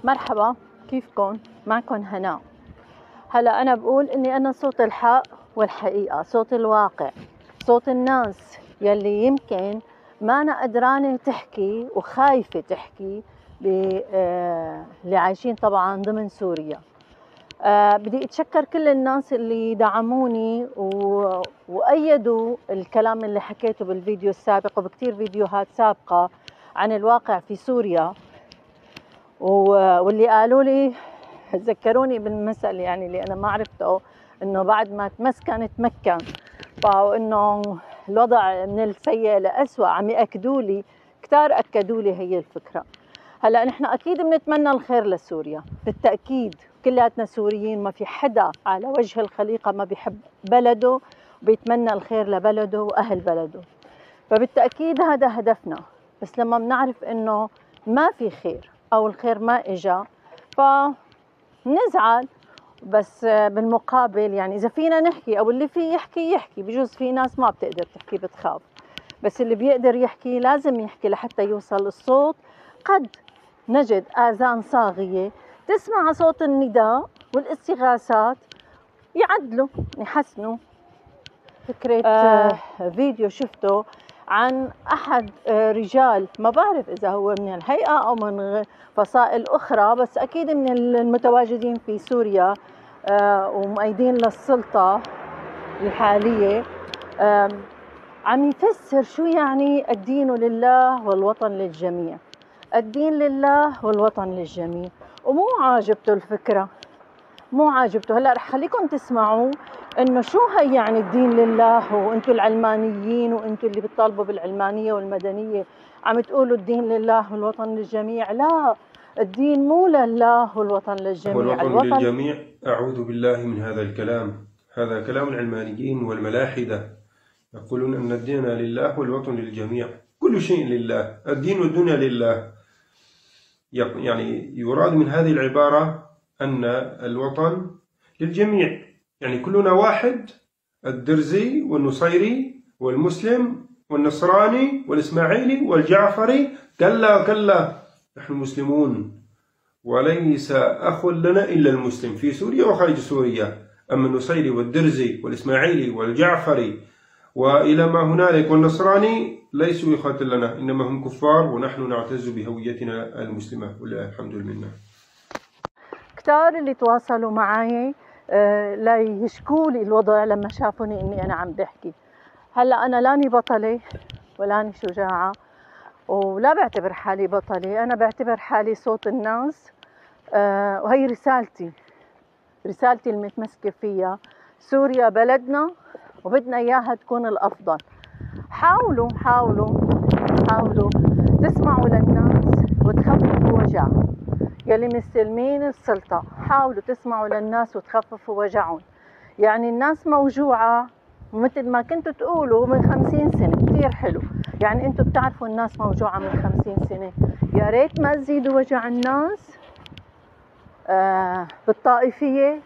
مرحبا، كيفكن؟ معكن هناء. هلا أنا بقول إني أنا صوت الحق والحقيقة، صوت الواقع، صوت الناس يلي يمكن ما أنا قدرانة تحكي وخايفة تحكي اللي عايشين طبعا ضمن سوريا. بدي أتشكر كل الناس اللي دعموني وأيدوا الكلام اللي حكيته بالفيديو السابق وبكتير فيديوهات سابقة عن الواقع في سوريا، واللي قالوا لي ذكروني بالمثل يعني اللي أنا ما عرفته، إنه بعد ما تمكن، وإنه الوضع من السيء لأسوأ عم يأكدوا لي، كتار أكدوا لي هي الفكرة. هلا نحن أكيد بنتمنى الخير لسوريا بالتأكيد، كلياتنا سوريين، ما في حدا على وجه الخليقة ما بيحب بلده وبيتمنى الخير لبلده وأهل بلده، فبالتأكيد هذا هدفنا. بس لما بنعرف إنه ما في خير أو الخير ما إجا فنزعل، بس بالمقابل يعني إذا فينا نحكي أو اللي فيه يحكي، بجوز في ناس ما بتقدر تحكي بتخاف، بس اللي بيقدر يحكي لازم يحكي لحتى يوصل الصوت. قد نجد آذان صاغية تسمع صوت النداء والاستغاثات يعدلوا يحسنوا. فكرة فيديو شفته عن أحد رجال، ما بعرف إذا هو من الهيئة أو من فصائل أخرى، بس أكيد من المتواجدين في سوريا ومؤيدين للسلطة الحالية، عم يفسر شو يعني الدين لله والوطن للجميع. الدين لله والوطن للجميع، ومو عاجبته الفكرة، مو عاجبته. هلا رح خليكم تسمعوا انه شو هي يعني الدين لله، وانتم العلمانيين وانتم اللي بتطالبوا بالعلمانية والمدنية عم تقولوا الدين لله والوطن للجميع. لا، الدين مو لله والوطن للجميع، والوطن للجميع. أعوذ بالله من هذا الكلام، هذا كلام العلمانيين والملاحدة، يقولون أن الدين لله والوطن للجميع، كل شيء لله، الدين والدنيا لله. يعني يراد من هذه العبارة أن الوطن للجميع، يعني كلنا واحد، الدرزي والنصيري والمسلم والنصراني والإسماعيلي والجعفري، كلا نحن مسلمون، وليس أخ لنا إلا المسلم في سوريا وخارج سوريا. أما النصيري والدرزي والإسماعيلي والجعفري وإلى ما هنالك والنصراني ليسوا إخوة لنا، إنما هم كفار، ونحن نعتز بهويتنا المسلمة ولله الحمد لله. كتار اللي تواصلوا معي لا يشكوا لي الوضع لما شافوني إني أنا عم بحكي. هلا أنا لاني بطلة ولاني شجاعة ولا بعتبر حالي بطلة، أنا بعتبر حالي صوت الناس، وهي رسالتي المتمسكة فيها. سوريا بلدنا وبدنا إياها تكون الأفضل. حاولوا تسمعوا للناس وتخففوا وجعهم. يلي مستلمين السلطة حاولوا تسمعوا للناس وتخففوا وجعهم. يعني الناس موجوعة مثل ما كنتوا تقولوا من 50 سنة، كتير حلو. يعني انتوا بتعرفوا الناس موجوعة من 50 سنة، يا ريت ما تزيدوا وجع الناس بالطائفية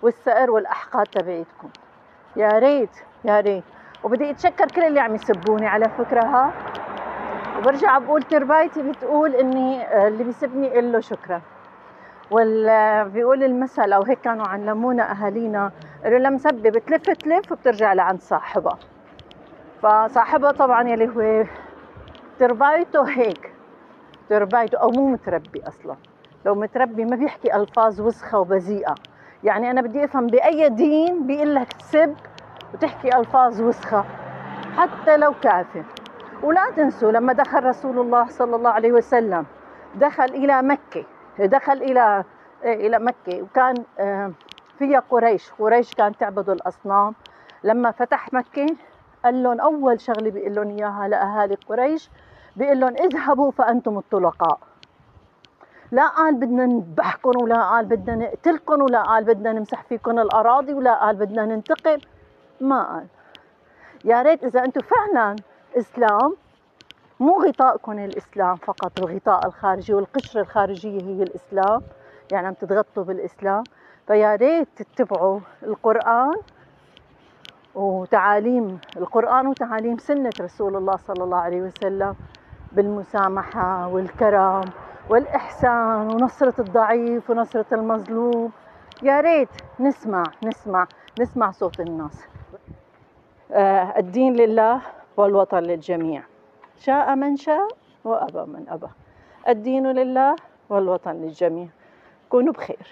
والثأر والأحقاد تبعيتكم. يا ريت. وبدي اتشكر كل اللي عم يسبوني على فكرة وبرجع بقول تربايتي بتقول اني اللي بيسبني قل له شكرا. بيقول المثل او هيك كانوا علمونا اهالينا، انه لما مسبه بتلف وبترجع لعند صاحبها. فصاحبها طبعا يلي هو تربايته هيك، تربايته او مو متربي اصلا. لو متربي ما بيحكي الفاظ وسخه وبذيئه. يعني انا بدي افهم باي دين بيقول لك تسب وتحكي الفاظ وسخه حتى لو كافر. ولا تنسوا لما دخل رسول الله صلى الله عليه وسلم، دخل الى مكه، الى مكه وكان فيها قريش كانت تعبد الاصنام. لما فتح مكه قال لهم اول شغله بيقول لهم اياها لاهالي قريش، بيقول لهم اذهبوا فانتم الطلقاء. لا قال بدنا نذبحكم، ولا قال بدنا نقتلكم، ولا قال بدنا نمسح فيكم الاراضي، ولا قال بدنا ننتقم. ما قال. يا ريت اذا انتم فعلا اسلام، مو غطائكم الاسلام فقط، الغطاء الخارجي والقشره الخارجيه هي الاسلام، يعني عم تتغطوا بالاسلام، فيا ريت تتبعوا القران وتعاليم سنه رسول الله صلى الله عليه وسلم بالمسامحه والكرم والإحسان ونصرة الضعيف ونصرة المظلوم. يا ريت نسمع صوت الناس. الدين لله والوطن للجميع، شاء من شاء وأبى من أبى. الدين لله والوطن للجميع. كونوا بخير.